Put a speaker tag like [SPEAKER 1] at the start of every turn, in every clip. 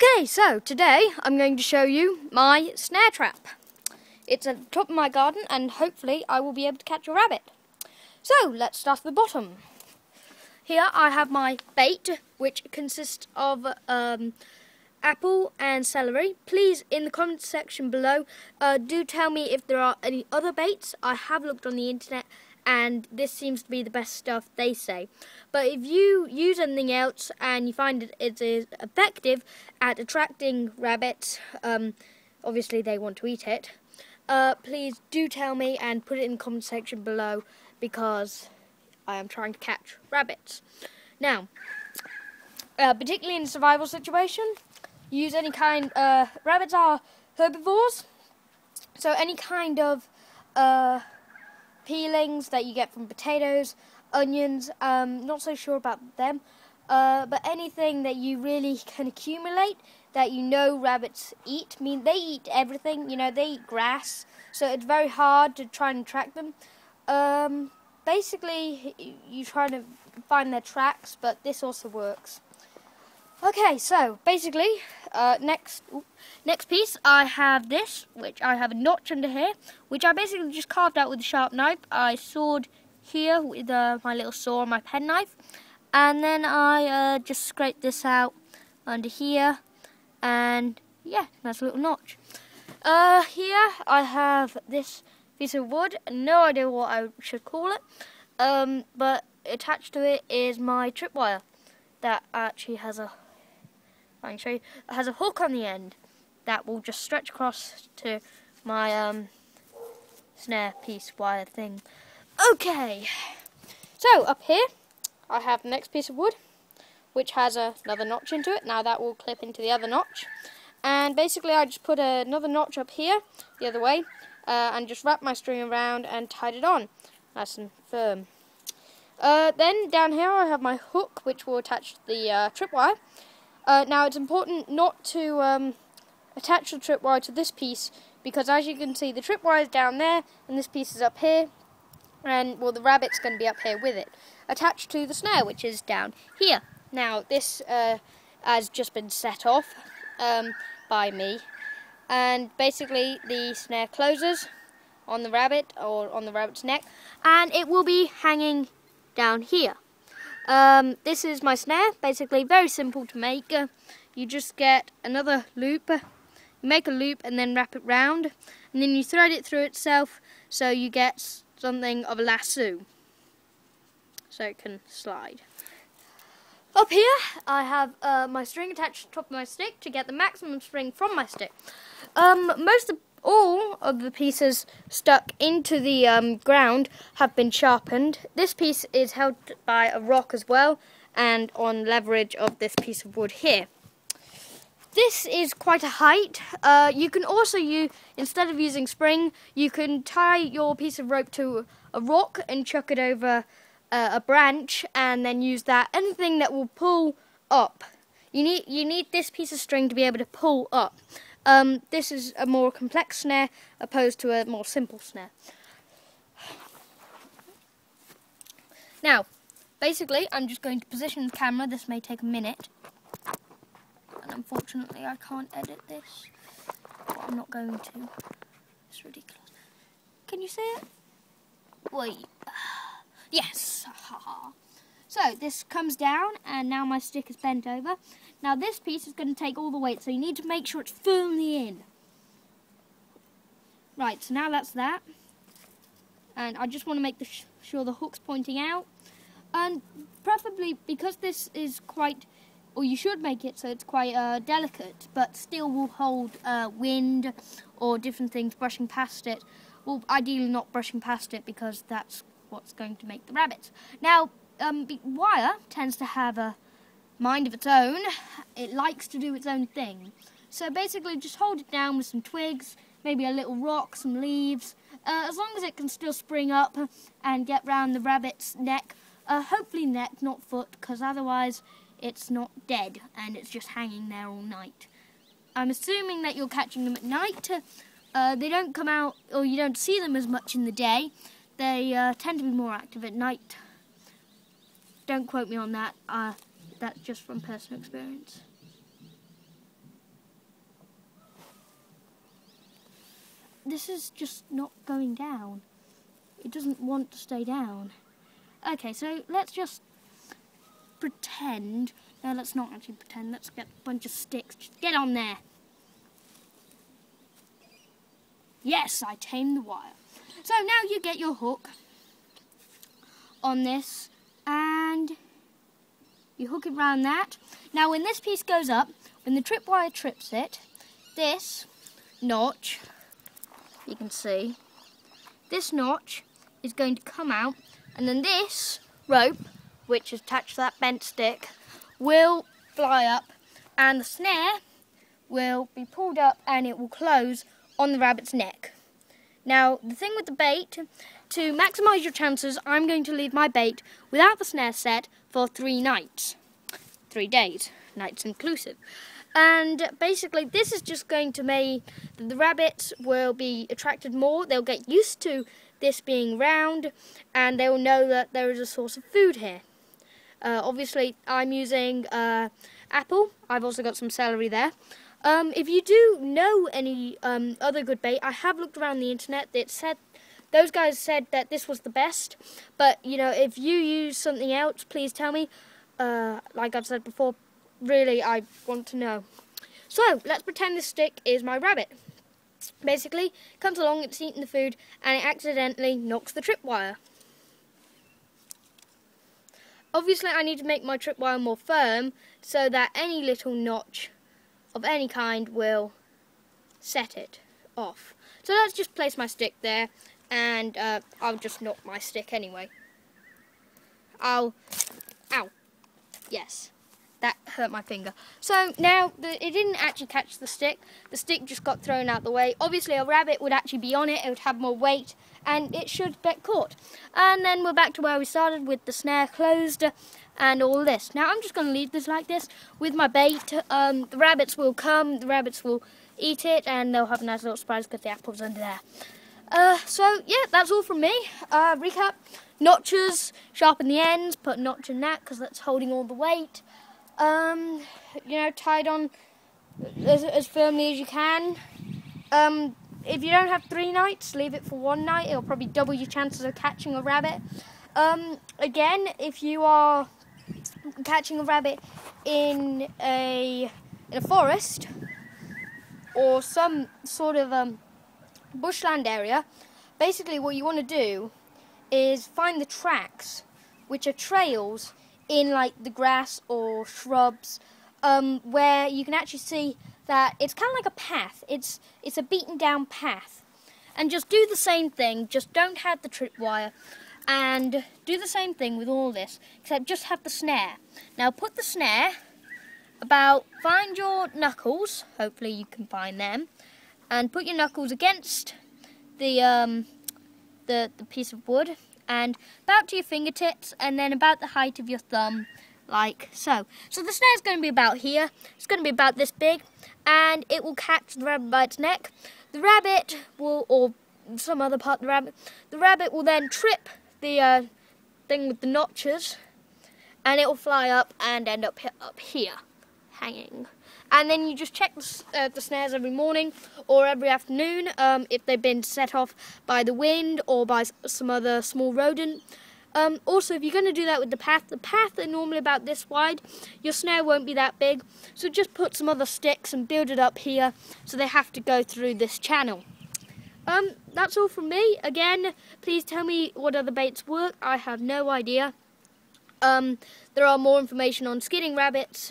[SPEAKER 1] Okay, so today I'm going to show you my snare trap. It's at the top of my garden and hopefully I will be able to catch a rabbit. So let's start at the bottom. Here I have my bait, which consists of apple and celery. Please, in the comments section below, do tell me if there are any other baits. I have looked on the internet and this seems to be the best stuff they say. But if you use anything else and you find it is effective at attracting rabbits, obviously they want to eat it, please do tell me and put it in the comment section below because I am trying to catch rabbits. Now, particularly in a survival situation, use any kind, rabbits are herbivores, so any kind of peelings that you get from potatoes, onions, not so sure about them, but anything that you really can accumulate that you know rabbits eat. I mean, they eat everything, you know, they eat grass, so it's very hard to try and track them. Basically, you try to find their tracks, but this also works. Okay, so basically, next piece, I have this, which I have a notch under here, which I basically just carved out with a sharp knife. I sawed here with my little saw, my penknife, and then I just scraped this out under here, and yeah, that's a little notch. Here I have this piece of wood, no idea what I should call it, but attached to it is my tripwire that actually has a I can show you. It has a hook on the end that will just stretch across to my snare piece wire thing. Okay, so up here I have the next piece of wood, which has another notch into it. Now that will clip into the other notch, and basically I just put another notch up here the other way, and just wrap my string around and tied it on nice and firm. Then down here I have my hook, which will attach the tripwire. Now it's important not to attach the tripwire to this piece, because as you can see the tripwire is down there and this piece is up here, and well, the rabbit's going to be up here with it, attached to the snare, which is down here. Now this has just been set off by me, and basically the snare closes on the rabbit, or on the rabbit's neck, and it will be hanging down here. This is my snare, basically very simple to make. You just get another loop, you make a loop and then wrap it round, and then you thread it through itself so you get something of a lasso, so it can slide. Up here I have my string attached to the top of my stick to get the maximum string from my stick. All of the pieces stuck into the ground have been sharpened. This piece is held by a rock as well, and on leverage of this piece of wood here. This is quite a height. You can also use, instead of using spring, you can tie your piece of rope to a rock and chuck it over a branch, and then use that. Anything that will pull up. You need this piece of string to be able to pull up. This is a more complex snare opposed to a more simple snare. Now, basically, I'm just going to position the camera. This may take a minute, and unfortunately I can't edit this. But I'm not going to. It's ridiculous. Can you see it? Wait. Yes. So this comes down, and now my stick is bent over. Now this piece is going to take all the weight, so you need to make sure it's firmly in. Right, so now that's that. And I just want to make sure the hook's pointing out. And preferably, because this is quite, or you should make it so it's quite delicate, but still will hold wind or different things brushing past it. Well, ideally not brushing past it, because that's what's going to make the rabbits. Now, wire tends to have a mind of its own. It likes to do its own thing. So basically just hold it down with some twigs, maybe a little rock, some leaves, as long as it can still spring up and get round the rabbit's neck. Hopefully neck, not foot, because otherwise it's not dead and it's just hanging there all night. I'm assuming that you're catching them at night. They don't come out, or you don't see them as much in the day. They tend to be more active at night. Don't quote me on that. That's just from personal experience. this is just not going down. It doesn't want to stay down. Okay, so let's just pretend. No, let's not actually pretend. Let's get a bunch of sticks. Just get on there. Yes, I tamed the wire. So now you get your hook on this and you hook it around that. Now when this piece goes up, when the tripwire trips it, this notch, you can see, this notch is going to come out, and then this rope, which is attached to that bent stick, will fly up, and the snare will be pulled up and it will close on the rabbit's neck. Now, the thing with the bait, to maximise your chances, I'm going to leave my bait without the snare set for 3 nights. 3 days, nights inclusive. And basically, this is just going to make the rabbits will be attracted more. They'll get used to this being round, and they will know that there is a source of food here. Obviously, I'm using apple. I've also got some celery there. If you do know any other good bait, I have looked around the internet. Those guys said that this was the best. But, you know, if you use something else, please tell me. Like I've said before, really, I want to know. So, let's pretend this stick is my rabbit. Basically, it comes along, it's eating the food, and it accidentally knocks the tripwire. Obviously, I need to make my tripwire more firm so that any little notch of any kind will set it off. So let's just place my stick there, and I'll just knock my stick anyway. Ow. Yes, that hurt my finger. So now, it didn't actually catch the stick just got thrown out the way. Obviously a rabbit would actually be on it would have more weight, and it should get caught. And then we're back to where we started with the snare closed and all this. Now I'm just going to leave this like this with my bait. The rabbits will come, the rabbits will eat it, and they'll have a nice little surprise because the apple's under there. So yeah, that's all from me. Recap: notches, sharpen the ends, put a notch in that because that's holding all the weight. You know, tied on as firmly as you can. If you don't have 3 nights, leave it for 1 night. It'll probably double your chances of catching a rabbit. Again, if you are catching a rabbit in a forest or some sort of bushland area, basically what you want to do is find the tracks, which are trails in like the grass or shrubs, where you can actually see that it's kind of like a path. It's a beaten down path. And just do the same thing, just don't have the tripwire, and do the same thing with all this, except just have the snare. Now put the snare find your knuckles, hopefully you can find them, and put your knuckles against the piece of wood, and about to your fingertips, and then about the height of your thumb, like so. So the snare's going to be about here. It's going to be about this big, and it will catch the rabbit by its neck. The rabbit will, or some other part of the rabbit will then trip the thing with the notches, and it will fly up and end up here, hanging. And then you just check the snares every morning or every afternoon if they've been set off by the wind or by some other small rodent. Also, if you're going to do that with the path are normally about this wide. Your snare won't be that big, so just put some other sticks and build it up here so they have to go through this channel. That's all from me. Again, please tell me what other baits work. I have no idea. There are more information on skinning rabbits.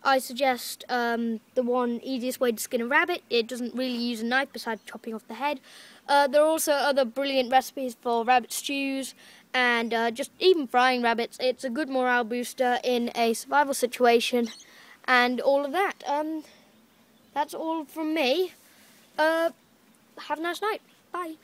[SPEAKER 1] I suggest the one easiest way to skin a rabbit. It doesn't really use a knife besides chopping off the head. There are also other brilliant recipes for rabbit stews and just even frying rabbits. It's a good morale booster in a survival situation and all of that. That's all from me. Have a nice night. Bye.